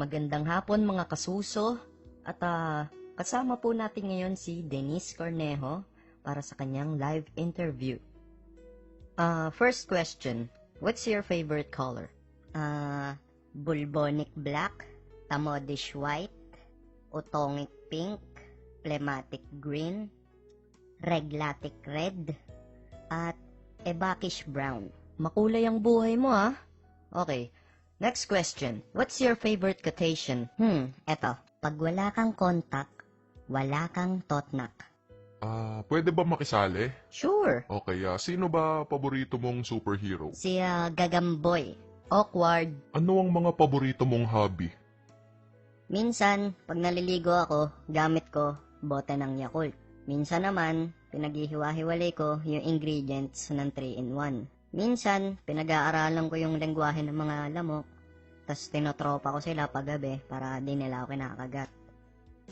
Magandang hapon mga kasuso at kasama po natin ngayon si Denise Cornejo para sa kanyang live interview. First question, what's your favorite color? Bulbonic black, tamodish white, utongic pink, phlegmatic green, reglatic red, at ebakish brown. Makulay ang buhay mo Okay, next question, what's your favorite quotation? Eto, pag wala kang contact, wala kang totnak. Pwede ba makisali? Sure. Okay, sino ba paborito mong superhero? Si Gagamboy. Awkward. Ano ang mga paborito mong hobby? Minsan, pag naliligo ako, gamit ko bote ng Yakult. Minsan naman, pinaghihiwa-hiwalay ko yung ingredients ng 3-in-1. Minsan, pinag-aaralan ko yung lengguwahe ng mga lamok, tas tinotropa ko sila paggabi para di nila ako kinakagat.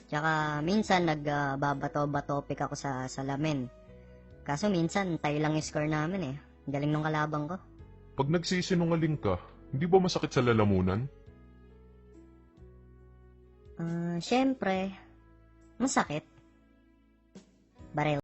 Tsaka minsan nagbabato-batopik ako sa salamin. Kaso minsan, tayo lang yung score namin Galing nung kalabang ko. Pag nagsisinungaling ka, hindi ba masakit sa lalamunan? Syempre, masakit. Baril.